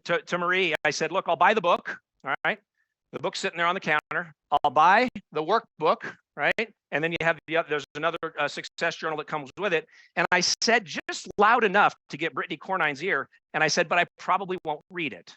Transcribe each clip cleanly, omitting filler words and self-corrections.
to Marie, I said, look, I'll buy the book. All right. The book's sitting there on the counter. I'll buy the workbook, right? And then you have there's another success journal that comes with it. And I said just loud enough to get Brittany Cornine's ear. And I said, but I probably won't read it.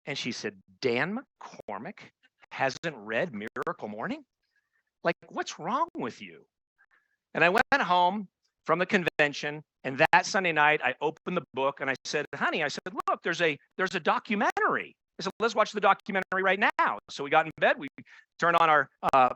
And she said, Dan McCormick hasn't read Miracle Morning? Like, what's wrong with you? And I went home from the convention, and that Sunday night, I opened the book and I said, honey, I said, look, there's a documentary. I said, let's watch the documentary right now. So we got in bed, we turned on our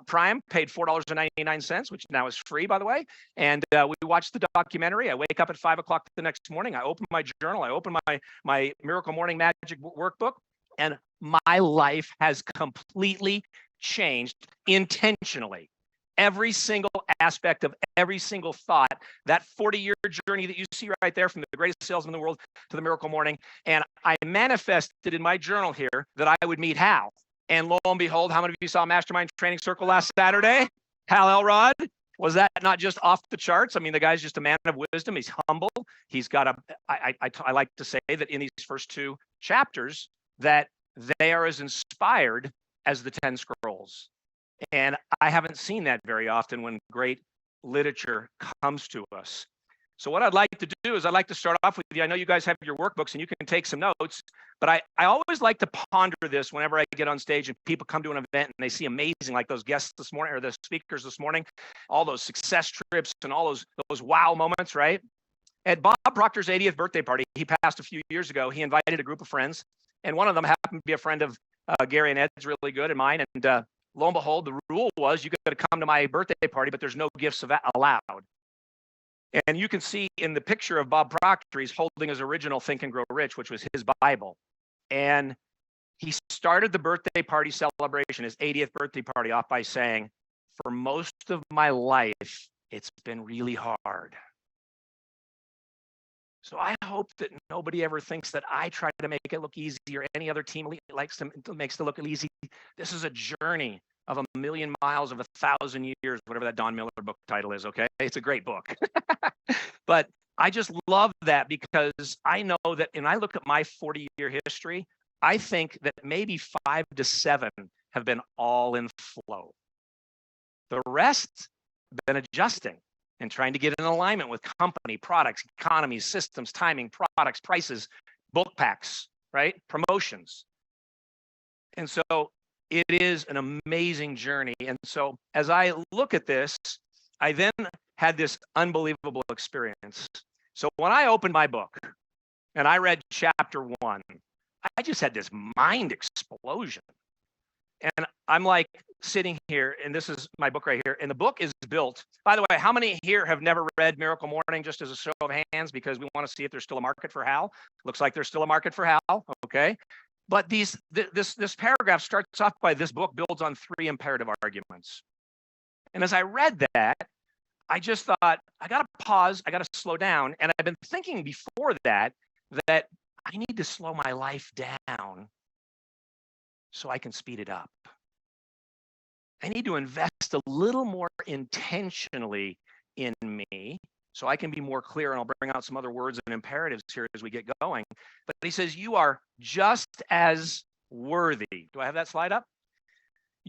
Prime, paid $4.99, which now is free, by the way. And we watched the documentary. I wake up at 5 o'clock the next morning. I open my journal. I open my Miracle Morning Magic workbook, and my life has completely changed intentionally. Every single aspect of every single thought, that 40-year journey that you see right there from the greatest salesman in the world to the Miracle Morning. And I manifested in my journal here that I would meet Hal. And lo and behold, how many of you saw Mastermind Training Circle last Saturday? Hal Elrod. Was that not just off the charts? I mean, the guy's just a man of wisdom. He's humble. He's got I like to say that in these first 2 chapters that they are as inspired as the 10 scrolls. And I haven't seen that very often when great literature comes to us. So what I'd like to do is I'd like to start off with you. I know you guys have your workbooks and you can take some notes, but I always like to ponder this whenever I get on stage and people come to an event and they see amazing, like those guests this morning or the speakers this morning, all those success trips and all those wow moments, right? At Bob Proctor's 80th birthday party, he passed a few years ago. He invited a group of friends, and one of them happened to be a friend of Gary and Ed's, really good, and mine. And lo and behold, the rule was you got to come to my birthday party, but there's no gifts allowed. And you can see in the picture of Bob Proctor, he's holding his original Think and Grow Rich, which was his Bible. And he started the birthday party celebration, his 80th birthday party, off by saying, for most of my life, it's been really hard. So I hope that nobody ever thinks that I try to make it look easy or any other team makes it look easy. This is a journey of 1,000,000 miles of 1,000 years, whatever that Don Miller book title is, okay? It's a great book. But I just love that because I know that, and I look at my 40-year history, I think that maybe 5 to 7 have been all in flow. The rest have been adjusting and trying to get in alignment with company, products, economies, systems, timing, products, prices, bulk packs, right? Promotions. And so it is an amazing journey. And so as I look at this, I then had this unbelievable experience. So when I opened my book and I read chapter 1, I just had this mind explosion. And I'm like sitting here, and this is my book right here. And the book is built, by the way, how many here have never read Miracle Morning, just as a show of hands, because we want to see if there's still a market for Hal? Looks like there's still a market for Hal, okay? But this paragraph starts off by, this book builds on 3 imperative arguments. And as I read that, I just thought, I got to pause, I got to slow down. And I've been thinking before that I need to slow my life down so I can speed it up. I need to invest a little more intentionally in me so I can be more clear, and I'll bring out some other words and imperatives here as we get going. But he says, you are just as worthy. Do I have that slide up?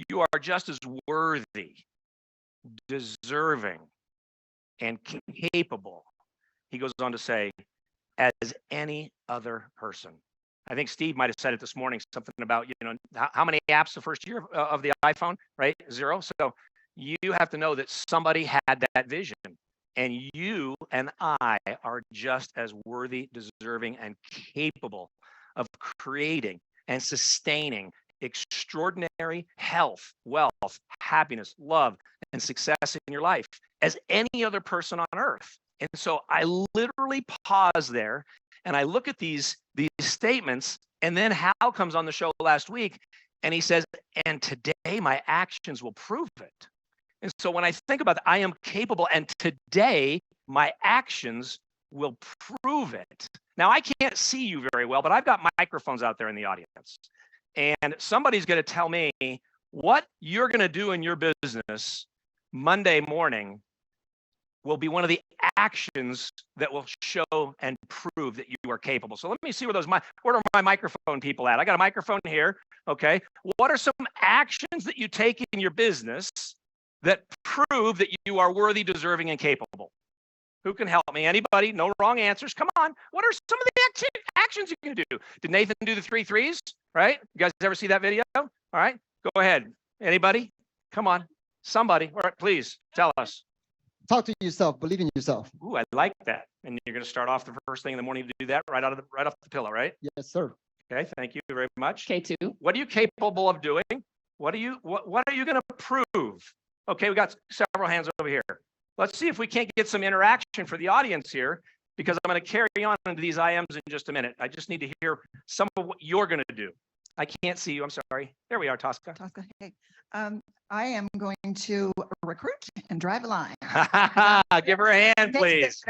You are just as worthy, deserving, and capable, he goes on to say, as any other person. I think Steve might have said it this morning, something about, how many apps the first year of the iPhone, right? 0. So you have to know that somebody had that vision, and you and I are just as worthy, deserving, and capable of creating and sustaining extraordinary health, wealth, happiness, love, and success in your life as any other person on earth. And so I literally pause there and I look at these statements, and then Hal comes on the show last week and he says, and today my actions will prove it. And so when I think about that, I am capable, and today my actions will prove it. Now, I can't see you very well, but I've got microphones out there in the audience. And somebody's going to tell me what you're going to do in your business Monday morning will be one of the actions that will show and prove that you are capable. So let me see where are my microphone people at? I got a microphone here. Okay. What are some actions that you take in your business that prove that you are worthy, deserving, and capable? Who can help me? Anybody? No wrong answers. Come on. What are some of the actions you can do? Did Nathan do the 3 threes? Right? You guys ever see that video? All right. Go ahead. Anybody? Come on. Somebody. All right, please tell us. Talk to yourself. Believe in yourself. Ooh, I like that. And you're going to start off the first thing in the morning to do that right off the pillow, right? Yes, sir. Okay. Thank you very much. K2. What are you capable of doing? What are you going to prove? Okay, we got several hands over here. Let's see if we can't get some interaction for the audience here, because I'm going to carry on into these IMs in just a minute. I just need to hear some of what you're going to do. I can't see you. I'm sorry. There we are, Tosca. Tosca, hey. I am going to recruit and drive a line. Give her a hand, please.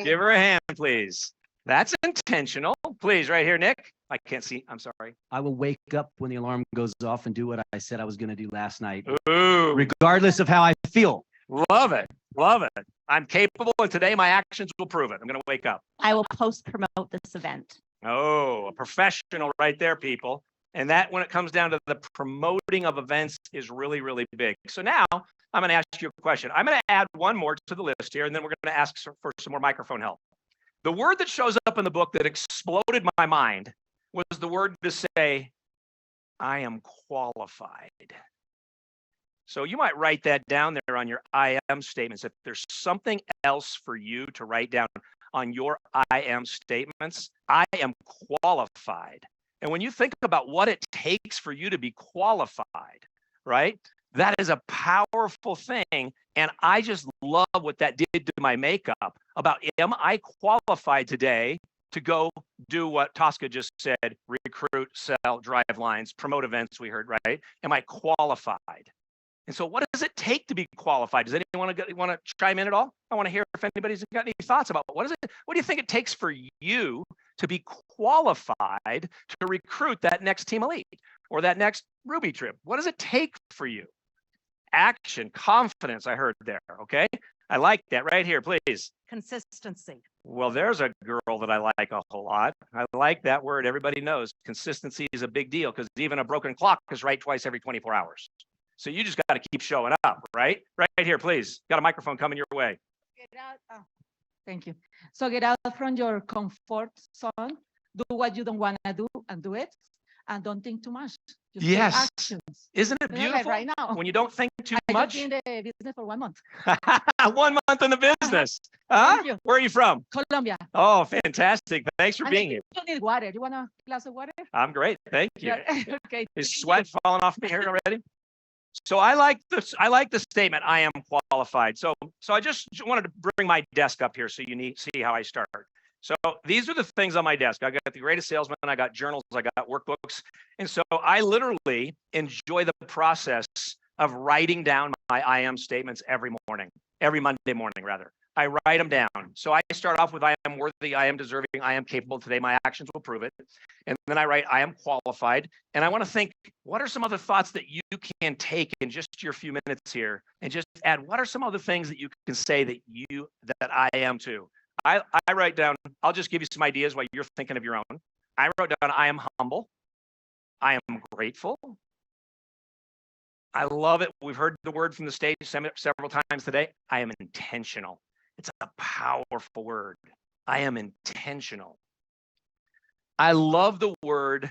Give her a hand, please. That's intentional. Please, right here, Nick. I can't see. I'm sorry. I will wake up when the alarm goes off and do what I said I was going to do last night, Ooh, regardless of how I feel. love it. Love it. I'm capable, and today my actions will prove it. I'm going to wake up. I will post promote this event. Oh, a professional right there, people. And that, when it comes down to the promoting of events, is really, really big. So now I'm going to ask you a question. I'm going to add one more to the list here, and then we're going to ask for some more microphone help. The word that shows up in the book that exploded my mind was the word to say, I am qualified. So you might write that down there on your I am statements. If there's something else for you to write down on your I am statements, I am qualified. And when you think about what it takes for you to be qualified, right? That is a powerful thing. And I just love what that did to my makeup about, am I qualified today to go do what Tosca just said, recruit, sell, drive lines, promote events, we heard, right? Am I qualified? And so what does it take to be qualified? Does anyone want to chime in at all? I want to hear if anybody's got any thoughts about what do you think it takes for you to be qualified to recruit that next team elite or that next Ruby trip? What does it take for you? Action, confidence, I heard there, okay? I like that right here, please. Consistency. Well, there's a girl that I like a whole lot. I like that word. Everybody knows consistency is a big deal because even a broken clock is right twice every 24 hours. So you just got to keep showing up, right? Right here, please. Got a microphone coming your way. Get out. Oh, thank you. So get out from your comfort zone. Do what you don't want to do and do it. And don't think too much. Just take Yes. actions. Isn't it Like beautiful right now. when you don't think too I much? just been in the business for 1 month. 1 month in the business. Huh? Thank you. Where are you from? Colombia. Oh, fantastic. Thanks for And being if here. you need water. You want a glass of water? I'm great. Thank you. Yeah. Okay. Is sweat falling off me here already? So I like the statement, I am qualified. So I just wanted to bring my desk up here so you see how I start. So these are the things on my desk. I got the greatest salesman, I got journals, I got workbooks. And so I literally enjoy the process of writing down my I am statements every Monday morning rather. I write them down. So I start off with I am worthy, I am deserving, I am capable. Today my actions will prove it. And then I write I am qualified. And I want to think, what are some other thoughts that you can take in just your few minutes here and just add, what are some other things that you can say that I am too? I write down, I'll just give you some ideas while you're thinking of your own. I wrote down, I am humble. I am grateful. I love it. We've heard the word from the stage several times today. I am intentional. It's a powerful word. I am intentional. I love the word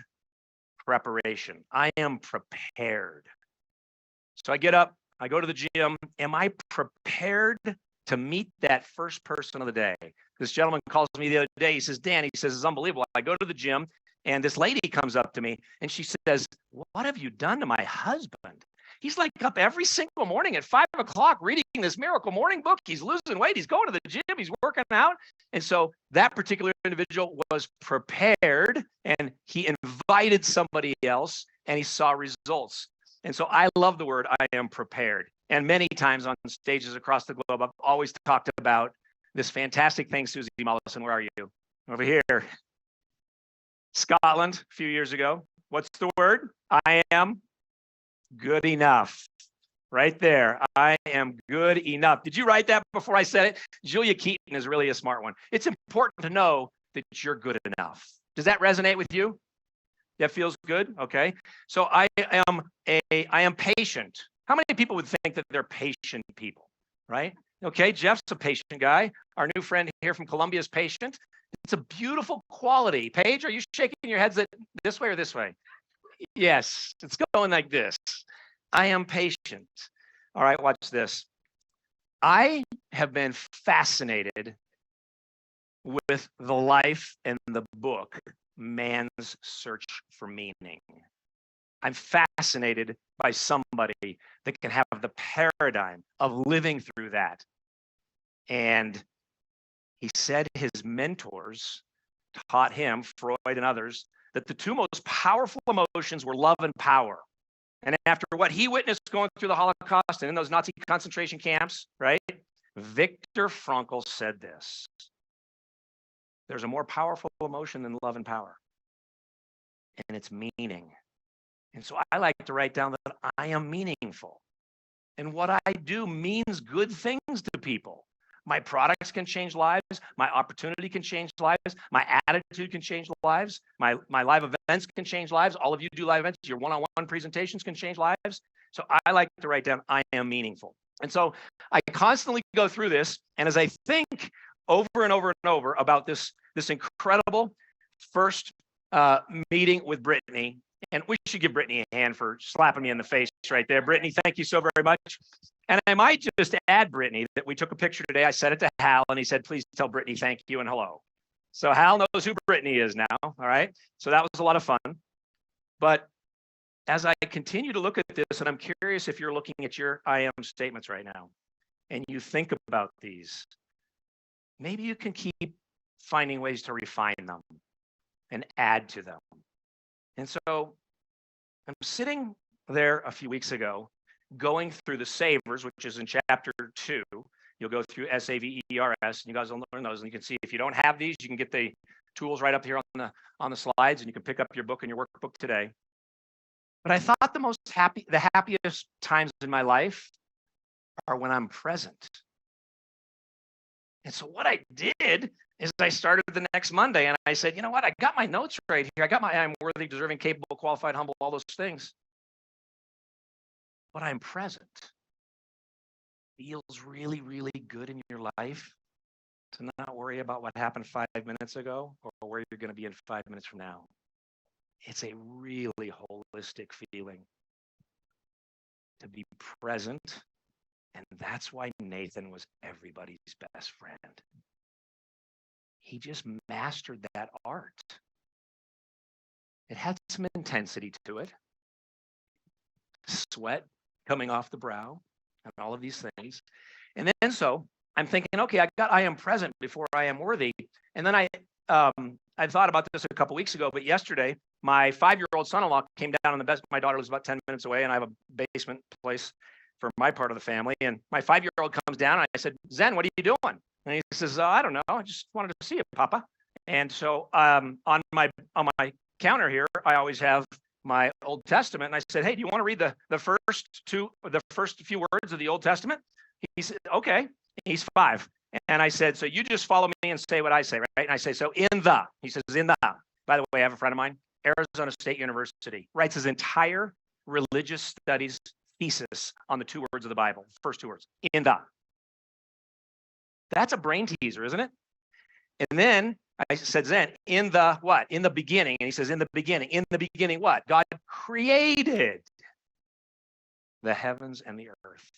preparation. I am prepared. So I get up, I go to the gym. Am I prepared to meet that first person of the day? This gentleman calls me the other day. He says, Dan, it's unbelievable. I go to the gym and this lady comes up to me and she says, what have you done to my husband? He's like up every single morning at 5 o'clock reading this Miracle Morning book. He's losing weight. He's going to the gym. He's working out. And so that particular individual was prepared and he invited somebody else and he saw results. And so I love the word I am prepared. And many times on stages across the globe, I've always talked about this fantastic thing, Susie Mollison. Where are you? Over here. Scotland, a few years ago. What's the word? I am good enough, right there. I am good enough. Did you write that before I said it? Julia Keaton is really a smart one. It's important to know that you're good enough. Does that resonate with you? That feels good? Okay. So I am patient. How many people would think that they're patient people, right? Okay, Jeff's a patient guy. Our new friend here from Columbia is patient. It's a beautiful quality. Paige, are you shaking your heads this way or this way? Yes, it's going like this. I am patient. All right, watch this. I have been fascinated with the life and the book, Man's Search for Meaning. I'm fascinated by somebody that can have the paradigm of living through that. And he said his mentors taught him, Freud and others, that the two most powerful emotions were love and power. And after what he witnessed going through the Holocaust and in those Nazi concentration camps, right? Viktor Frankl said this: there's a more powerful emotion than love and power, and it's meaning. And so I like to write down that I am meaningful. And what I do means good things to people. My products can change lives. My opportunity can change lives. My attitude can change lives. My live events can change lives. All of you do live events. Your one-on-one presentations can change lives. So I like to write down, I am meaningful. And so I constantly go through this. And as I think over and over and over about this incredible first meeting with Brittany, and we should give Brittany a hand for slapping me in the face right there. Brittany, thank you so very much. And I might just add, Brittany, that we took a picture today. I sent it to Hal, and he said, please tell Brittany thank you and hello. So Hal knows who Brittany is now, all right? So that was a lot of fun. But as I continue to look at this, and I'm curious if you're looking at your I am statements right now, and you think about these, maybe you can keep finding ways to refine them and add to them. And so I'm sitting there a few weeks ago, going through the Savers, which is in chapter 2. You'll go through SAVERS, and you guys will learn those. And you can see if you don't have these, you can get the tools right up here on the slides, and you can pick up your book and your workbook today. But I thought the happiest times in my life are when I'm present. And so what I did is I started the next Monday, and I said, you know what? I got my notes right here. I got my I'm worthy, deserving, capable, qualified, humble, all those things. But I'm present. Feels really, really good in your life to not worry about what happened 5 minutes ago or where you're going to be in 5 minutes from now. It's a really holistic feeling to be present. And that's why Nathan was everybody's best friend. He just mastered that art. It had some intensity to it. Sweat coming off the brow and all of these things. And then so I'm thinking, okay, I am present before I am worthy. And then I thought about this a couple weeks ago, but yesterday, my 5-year-old son-in-law came down my daughter lives about 10 minutes away, and I have a basement place for my part of the family. And my 5-year-old comes down, and I said, Zen, what are you doing? And he says, I don't know. I just wanted to see you, Papa. And so on my counter here, I always have my Old Testament. And I said, hey, do you want to read the first few words of the Old Testament? He said, okay. He's 5. And I said, so you just follow me and say what I say, right? And I say, so he says, in the. By the way, I have a friend of mine, Arizona State University, writes his entire religious studies thesis on the 2 words of the Bible, first 2 words, in the. That's a brain teaser, isn't it? And then I said, Zen, in the what? In the beginning. And he says, in the beginning what? God created the heavens and the earth.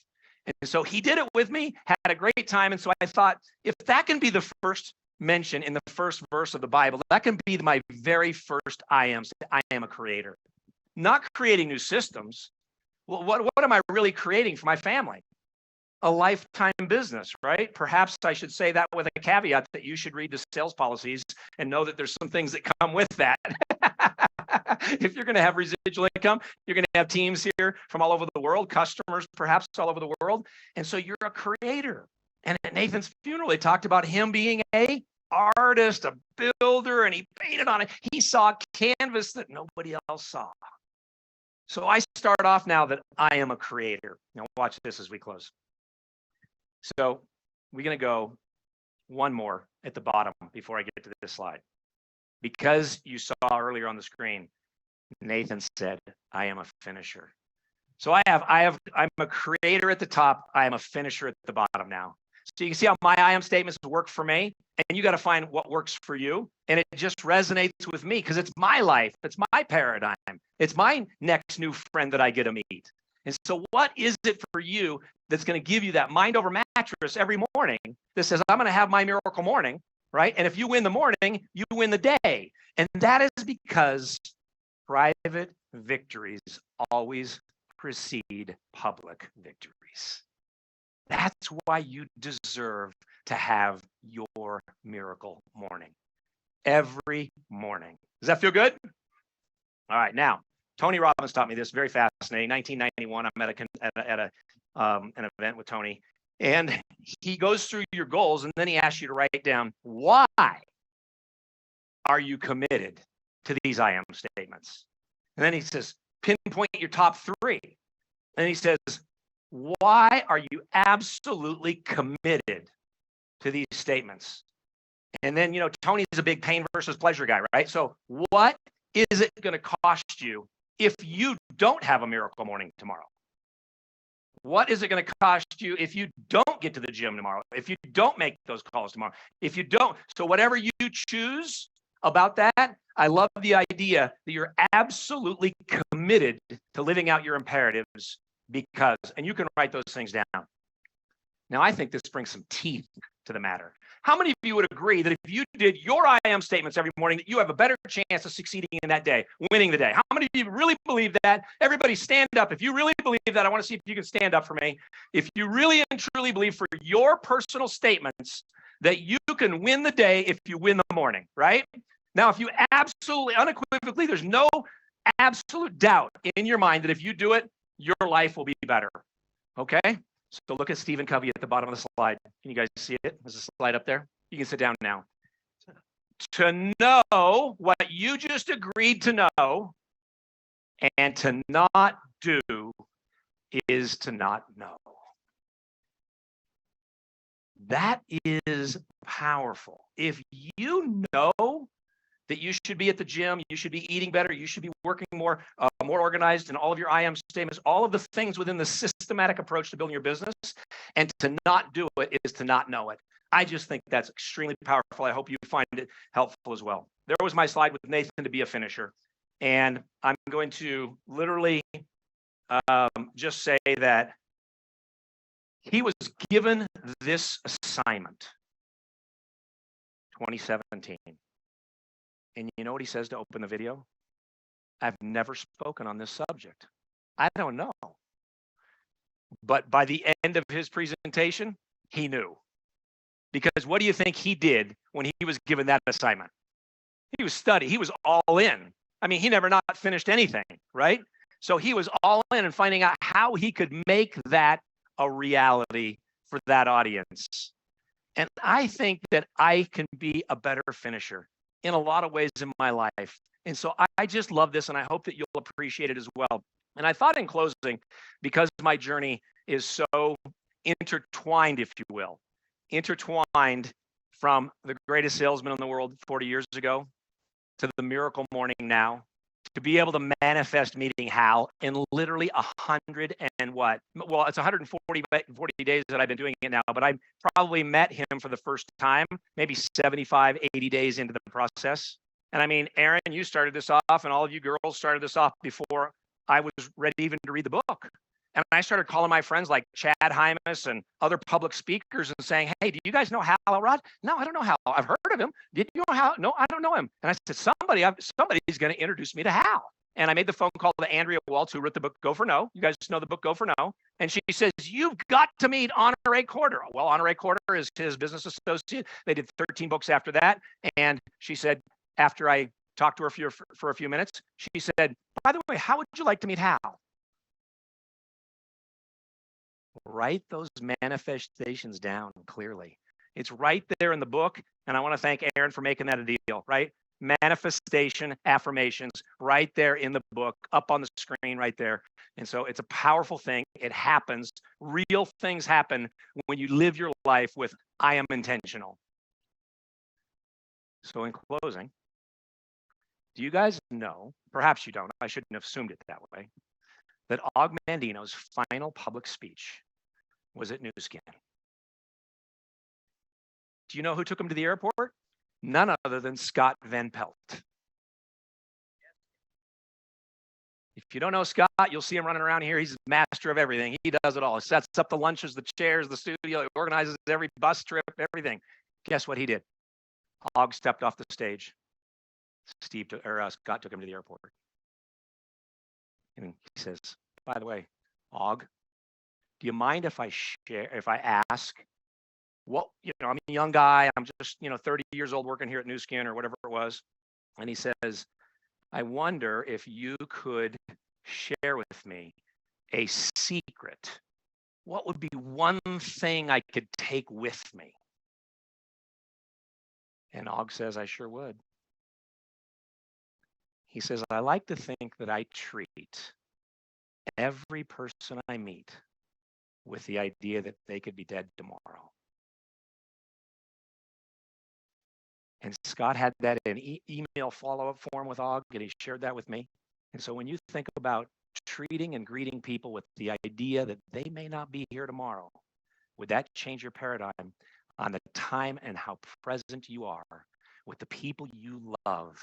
And so he did it with me, had a great time. And so I thought, if that can be the first mention in the first verse of the Bible, that can be my very first I am a creator. Not creating new systems. Well, what am I really creating for my family? A lifetime business, right? Perhaps I should say that with a caveat that you should read the sales policies and know that there's some things that come with that. If you're going to have residual income, you're going to have teams here from all over the world, customers perhaps all over the world. And so you're a creator. And at Nathan's funeral, they talked about him being a artist, a builder, and he painted on it. He saw a canvas that nobody else saw. So I start off now that I am a creator. Now watch this as we close. So we're going to go one more at the bottom before I get to this slide. Because you saw earlier on the screen, Nathan said, I am a finisher. So I'm a creator at the top. I am a finisher at the bottom now. So you can see how my I am statements work for me, and you got to find what works for you. And it just resonates with me because it's my life. It's my paradigm. It's my next new friend that I get to meet. And so what is it for you that's going to give you that mind over mattress every morning that says, I'm going to have my miracle morning, right? And if you win the morning, you win the day. And that is because private victories always precede public victories. That's why you deserve to have your miracle morning every morning. Does that feel good? All right. Now, Tony Robbins taught me this, very fascinating. 1991, I'm at an event with Tony, and he goes through your goals, and then he asks you to write down, why are you committed to these I am statements? And then he says, pinpoint your top three. And he says, why are you absolutely committed to these statements? And then, Tony's a big pain versus pleasure guy, right? So what is it going to cost you if you don't have a miracle morning tomorrow? What is it going to cost you if you don't get to the gym tomorrow? If you don't make those calls tomorrow? If you don't, so whatever you choose about that, I love the idea that you're absolutely committed to living out your imperatives because, and you can write those things down. Now, I think this brings some teeth to the matter. How many of you would agree that if you did your I am statements every morning, that you have a better chance of succeeding in that day, winning the day? How many of you really believe that? Everybody stand up. If you really believe that, I want to see if you can stand up for me. If you really and truly believe for your personal statements that you can win the day if you win the morning, right? Now, if you absolutely, unequivocally, there's no absolute doubt in your mind that if you do it, your life will be better, okay? So look at Stephen Covey at the bottom of the slide. Can you guys see it? There's a slide up there. You can sit down now. To know what you just agreed to know and to not do is to not know. That is powerful. If you know that you should be at the gym, you should be eating better, you should be working more organized in all of your I am statements, all of the things within the systematic approach to building your business, and to not do it is to not know it. I just think that's extremely powerful. I hope you find it helpful as well. There was my slide with Nathan to be a finisher. And I'm going to literally just say that he was given this assignment 2017. And you know what he says to open the video? I've never spoken on this subject. I don't know. But by the end of his presentation, he knew. Because what do you think he did when he was given that assignment? He was studying. He was all in. I mean, he never not finished anything, right? So he was all in and finding out how he could make that a reality for that audience. And I think that I can be a better finisher in a lot of ways in my life. And so I just love this, and I hope that you'll appreciate it as well. And I thought in closing, because my journey is so intertwined, if you will, intertwined from the greatest salesman in the world 40 years ago to the miracle morning now, to be able to manifest meeting Hal in literally 100 and what? Well, it's 140 days that I've been doing it now, but I probably met him for the first time, maybe 75, 80 days into the process. And I mean, Aaron, you started this off, and all of you girls started this off before I was ready even to read the book. And I started calling my friends like Chad Hymas and other public speakers and saying, hey, do you guys know Hal Elrod? No, I don't know Hal. I've heard of him. Did you know Hal? No, I don't know him. And I said, somebody's going to introduce me to Hal. And I made the phone call to Andrea Waltz, who wrote the book Go for No. You guys know the book Go for No. And she says, you've got to meet Honore Corder. Well, Honore Corder is his business associate. They did 13 books after that. And she said, after I talked to her for a few minutes, she said, by the way, how would you like to meet Hal? Write those manifestations down clearly. It's right there in the book. And I want to thank Aaron for making that a deal, right? manifestation affirmations right there in the book, up on the screen right there. And so it's a powerful thing. It happens. Real things happen when you live your life with, I am intentional. So in closing, do you guys know, perhaps you don't, I shouldn't have assumed it that way, that Og Mandino's final public speech was at New Skin? Do you know who took him to the airport? None other than Scott Van Pelt. If you don't know Scott, you'll see him running around here. He's master of everything. He does it all. He sets up the lunches, the chairs, the studio. He organizes every bus trip, everything. Guess what he did? Og stepped off the stage. Scott took him to the airport. And he says, by the way, Og, do you mind if I ask what, I'm a young guy. I'm just, 30 years old working here at New Skin or whatever it was. And he says, I wonder if you could share with me a secret. What would be one thing I could take with me? And Og says, I sure would. He says, I like to think that I treat every person I meet with the idea that they could be dead tomorrow. And Scott had that in email follow-up form with Og, and he shared that with me. And so when you think about treating and greeting people with the idea that they may not be here tomorrow, would that change your paradigm on the time and how present you are with the people you love?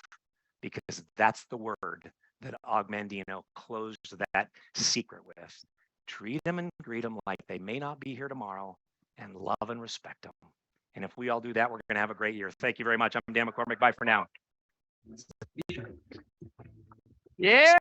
Because that's the word that Og Mandino closed that secret with. Treat them and greet them like they may not be here tomorrow, and love and respect them. And if we all do that, we're going to have a great year. Thank you very much. I'm Dan McCormick. Bye for now. Yeah.